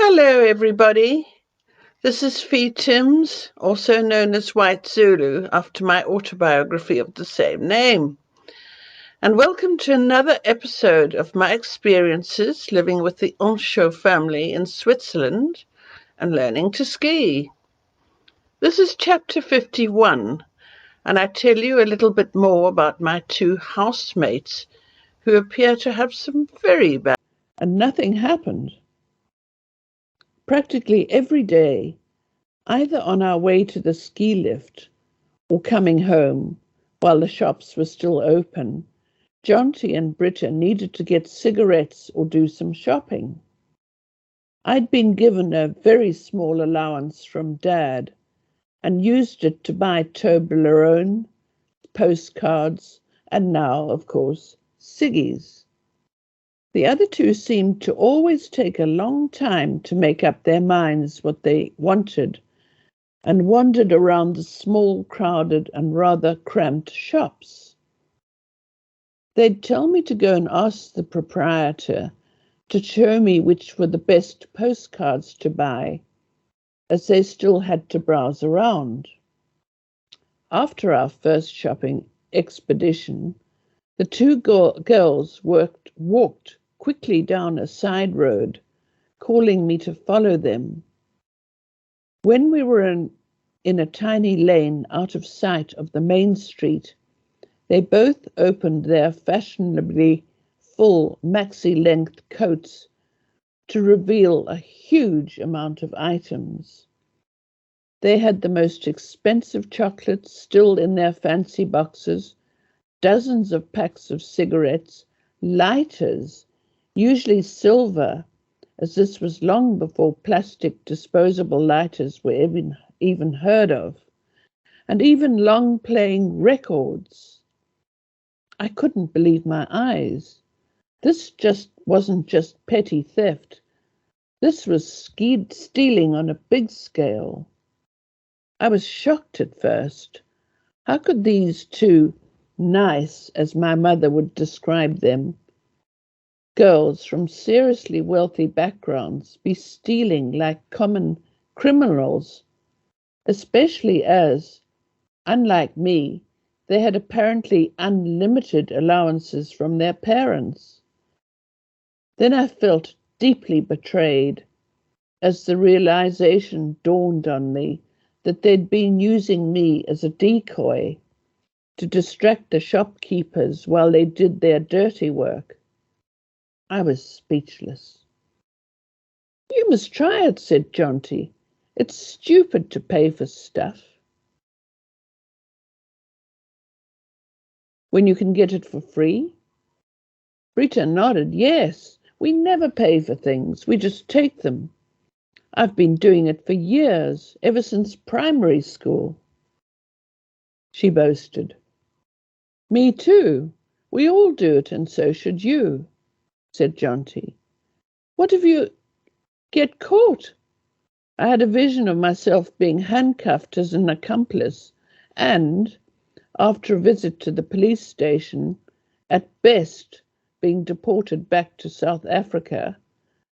Hello, everybody. This is Fiona Timms, also known as White Zulu, after my autobiography of the same name. And welcome to another episode of my experiences living with the Onshow family in Switzerland and learning to ski. This is chapter 51, and I tell you a little bit more about my two housemates who appear to have some very bad. And nothing happened. Practically every day, either on our way to the ski lift or coming home while the shops were still open, Jonty and Britta needed to get cigarettes or do some shopping. I'd been given a very small allowance from Dad and used it to buy Toblerone, postcards, and now, of course, ciggies. The other two seemed to always take a long time to make up their minds what they wanted, and wandered around the small, crowded, and rather cramped shops. They'd tell me to go and ask the proprietor to show me which were the best postcards to buy, as they still had to browse around. After our first shopping expedition, the two girls walked quickly down a side road, calling me to follow them. When we were in a tiny lane out of sight of the main street, they both opened their fashionably full maxi-length coats to reveal a huge amount of items. They had the most expensive chocolates still in their fancy boxes, dozens of packs of cigarettes, lighters, usually silver, as this was long before plastic disposable lighters were even heard of, and even long-playing records. I couldn't believe my eyes. This wasn't just petty theft. This was stealing on a big scale. I was shocked at first. How could these two nice, as my mother would describe them, girls from seriously wealthy backgrounds be stealing like common criminals, especially as, unlike me, they had apparently unlimited allowances from their parents? Then I felt deeply betrayed as the realization dawned on me that they'd been using me as a decoy to distract the shopkeepers while they did their dirty work. I was speechless. "You must try it," said Jonty. "It's stupid to pay for stuff when you can get it for free." Britta nodded. "Yes, we never pay for things. We just take them. I've been doing it for years, ever since primary school." She boasted. "Me too. We all do it, and so should you," said Jonty. "What if you get caught?" I had a vision of myself being handcuffed as an accomplice and, after a visit to the police station, at best being deported back to South Africa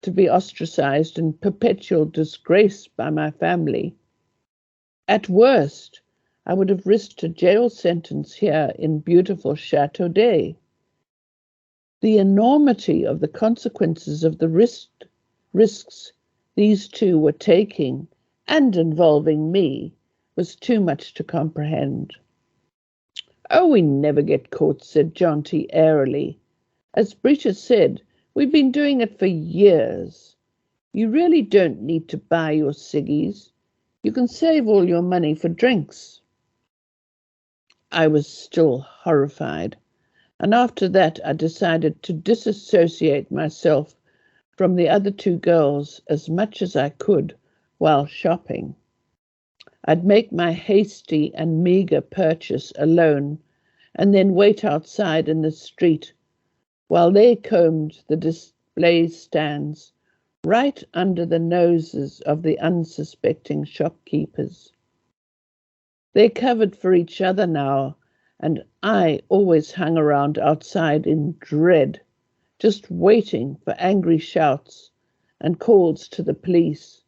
to be ostracized in perpetual disgrace by my family. At worst, I would have risked a jail sentence here in beautiful Chateau d'Ay. The enormity of the consequences of the risks these two were taking and involving me was too much to comprehend. "Oh, we never get caught," said Jonty airily. "As Britta said, we've been doing it for years. You really don't need to buy your ciggies. You can save all your money for drinks." I was still horrified, and after that I decided to disassociate myself from the other two girls as much as I could while shopping. I'd make my hasty and meagre purchase alone and then wait outside in the street while they combed the display stands right under the noses of the unsuspecting shopkeepers. They covered for each other now, and I always hung around outside in dread, just waiting for angry shouts and calls to the police,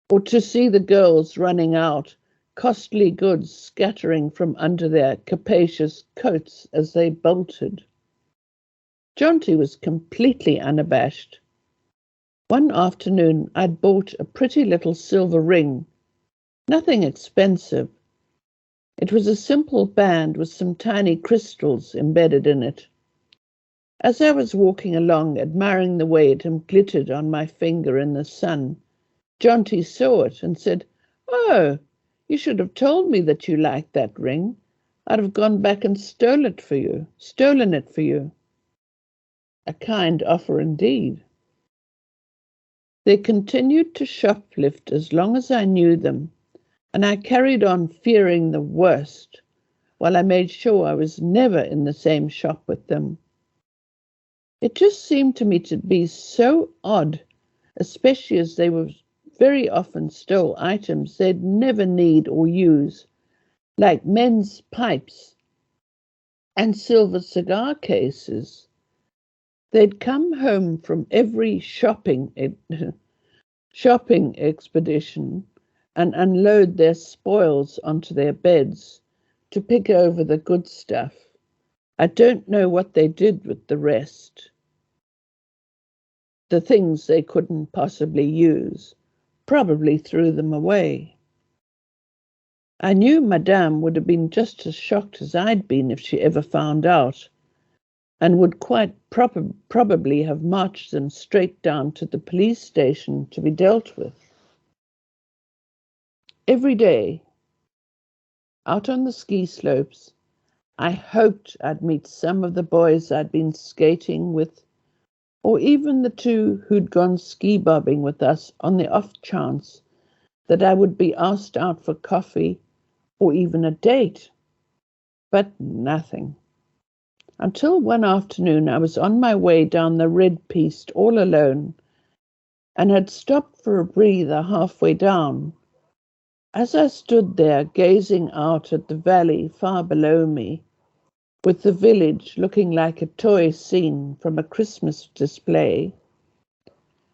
or to see the girls running out, costly goods scattering from under their capacious coats as they bolted. Jonty was completely unabashed. One afternoon I'd bought a pretty little silver ring, nothing expensive. It was a simple band with some tiny crystals embedded in it. As I was walking along, admiring the way it glittered on my finger in the sun, Jonty saw it and said, "Oh, you should have told me that you liked that ring. I'd have gone back and stolen it for you. A kind offer indeed." They continued to shoplift as long as I knew them, and I carried on fearing the worst, while I made sure I was never in the same shop with them. It just seemed to me to be so odd, especially as they were very often stole items they'd never need or use, like men's pipes and silver cigar cases. They'd come home from every shopping expedition and unload their spoils onto their beds to pick over the good stuff. I don't know what they did with the rest. The things they couldn't possibly use, probably threw them away. I knew Madame would have been just as shocked as I'd been if she ever found out, and would quite probably have marched them straight down to the police station to be dealt with. Every day, out on the ski slopes, I hoped I'd meet some of the boys I'd been skating with, or even the two who'd gone ski bobbing with us on the off chance that I would be asked out for coffee or even a date. But nothing. Until one afternoon I was on my way down the red piste all alone and had stopped for a breather halfway down. As I stood there gazing out at the valley far below me, with the village looking like a toy scene from a Christmas display,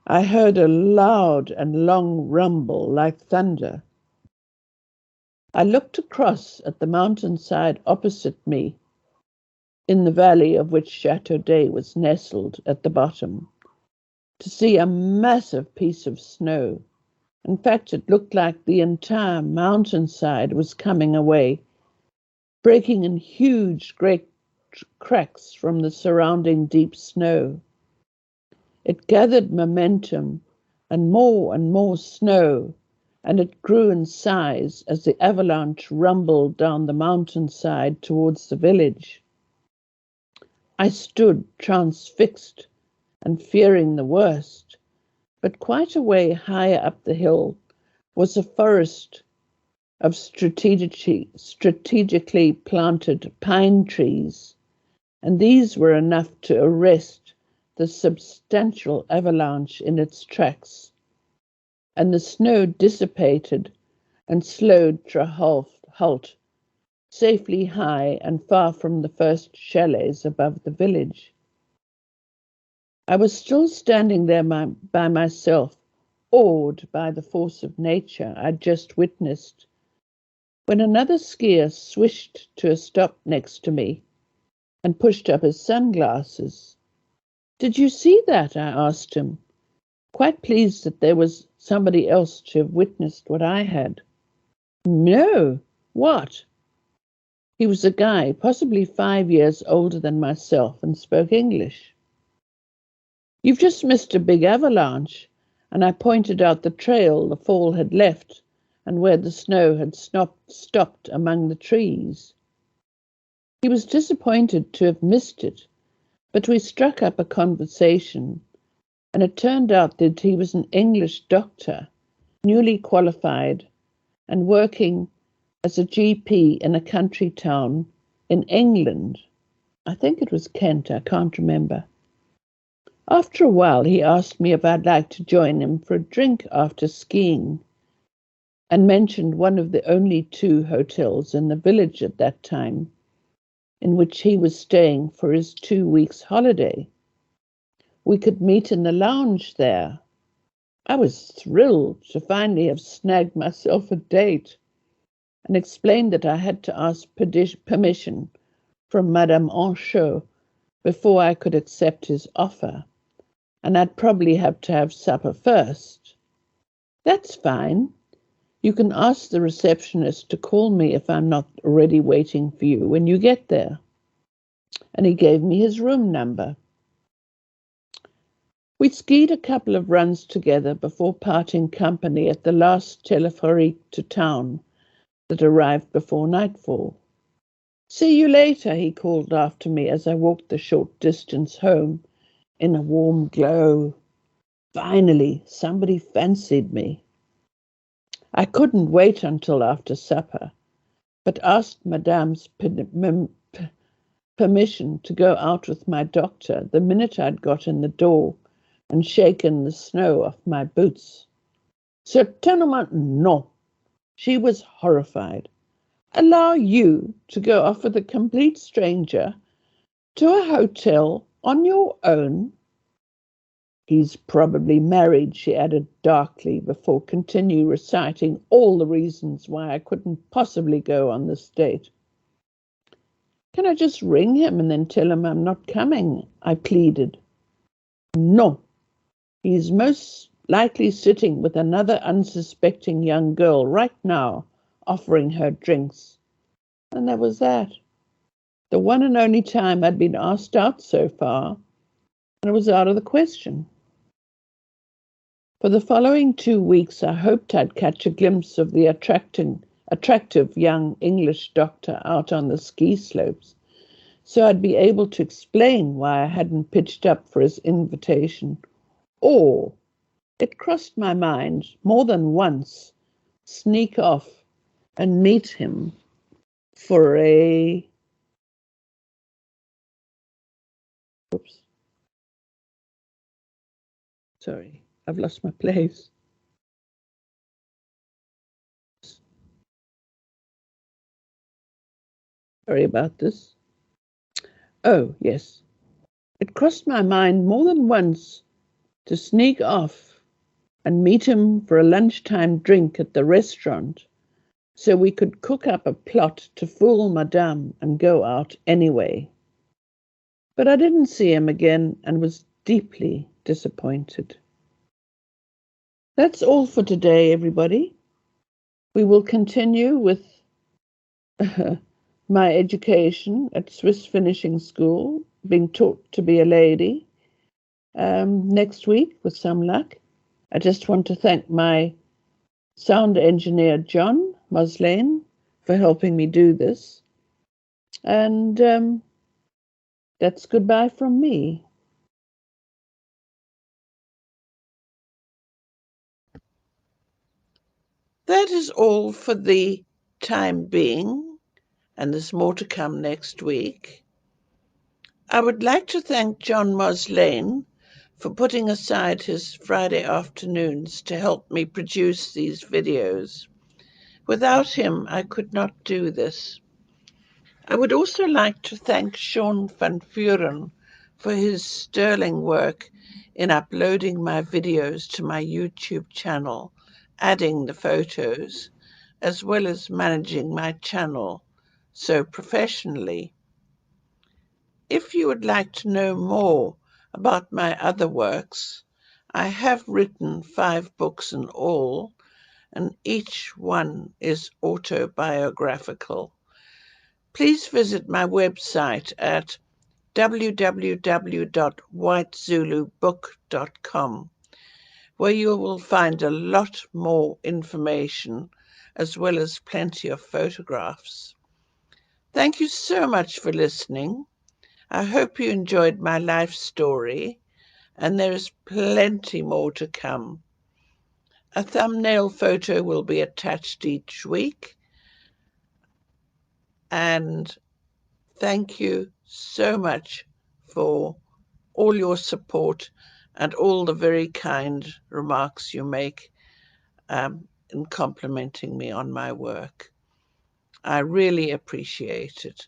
I heard a loud and long rumble like thunder. I looked across at the mountainside opposite me, in the valley of which Chateau d'Ay was nestled at the bottom, to see a massive piece of snow. In fact, it looked like the entire mountainside was coming away, breaking in huge great cracks from the surrounding deep snow. It gathered momentum and more snow, and it grew in size as the avalanche rumbled down the mountainside towards the village. I stood transfixed and fearing the worst, but quite a way higher up the hill was a forest of strategically planted pine trees, and these were enough to arrest the substantial avalanche in its tracks, and the snow dissipated and slowed to a halt, safely high and far from the first chalets above the village. I was still standing there by myself, awed by the force of nature I'd just witnessed, when another skier swished to a stop next to me and pushed up his sunglasses. "Did you see that?" I asked him, quite pleased that there was somebody else to have witnessed what I had. "No, what?" He was a guy, possibly 5 years older than myself, and spoke English. "You've just missed a big avalanche," and I pointed out the trail the fall had left and where the snow had stopped among the trees. He was disappointed to have missed it, but we struck up a conversation, and it turned out that he was an English doctor, newly qualified, and working as a GP in a country town in England. I think it was Kent, I can't remember. After a while, he asked me if I'd like to join him for a drink after skiing, and mentioned one of the only 2 hotels in the village at that time, in which he was staying for his 2 weeks' holiday. We could meet in the lounge there. I was thrilled to finally have snagged myself a date and explained that I had to ask permission from Madame Anchaud before I could accept his offer, and I'd probably have to have supper first. That's fine. You can ask the receptionist to call me if I'm not already waiting for you when you get there. And he gave me his room number. We skied a couple of runs together before parting company at the last telephorique to town that arrived before nightfall. See you later, he called after me as I walked the short distance home in a warm glow. Finally, somebody fancied me. I couldn't wait until after supper, but asked Madame's permission to go out with my doctor the minute I'd got in the door and shaken the snow off my boots. Certainement non. She was horrified. Allow you to go off with a complete stranger to a hotel on your own? He's probably married, she added darkly before continuing reciting all the reasons why I couldn't possibly go on this date. Can I just ring him and then tell him I'm not coming? I pleaded. No. He's most likely sitting with another unsuspecting young girl right now, offering her drinks. And that was that. The one and only time I'd been asked out so far, and it was out of the question. For the following 2 weeks, I hoped I'd catch a glimpse of the attractive young English doctor out on the ski slopes, so I'd be able to explain why I hadn't pitched up for his invitation. Or, it crossed my mind more than once, sneak off and meet him for a... Oops. Sorry, I've lost my place. Sorry about this. Oh, yes. It crossed my mind more than once to sneak off and meet him for a lunchtime drink at the restaurant so we could cook up a plot to fool Madame and go out anyway. But I didn't see him again and was deeply disappointed. That's all for today, everybody. We will continue with my education at Swiss Finishing School, being taught to be a lady, next week with some luck. I just want to thank my sound engineer, John Moslane, for helping me do this. And that's goodbye from me. That is all for the time being, and there's more to come next week. I would like to thank John Moslane for putting aside his Friday afternoons to help me produce these videos. Without him, I could not do this. I would also like to thank Sean van Vuren for his sterling work in uploading my videos to my YouTube channel, adding the photos, as well as managing my channel so professionally. If you would like to know more about my other works, I have written 5 books in all, and each one is autobiographical. Please visit my website at www.whitezulubook.com, where you will find a lot more information as well as plenty of photographs. Thank you so much for listening. I hope you enjoyed my life story, and there is plenty more to come. A thumbnail photo will be attached each week, and thank you so much for all your support and all the very kind remarks you make in complimenting me on my work. I really appreciate it.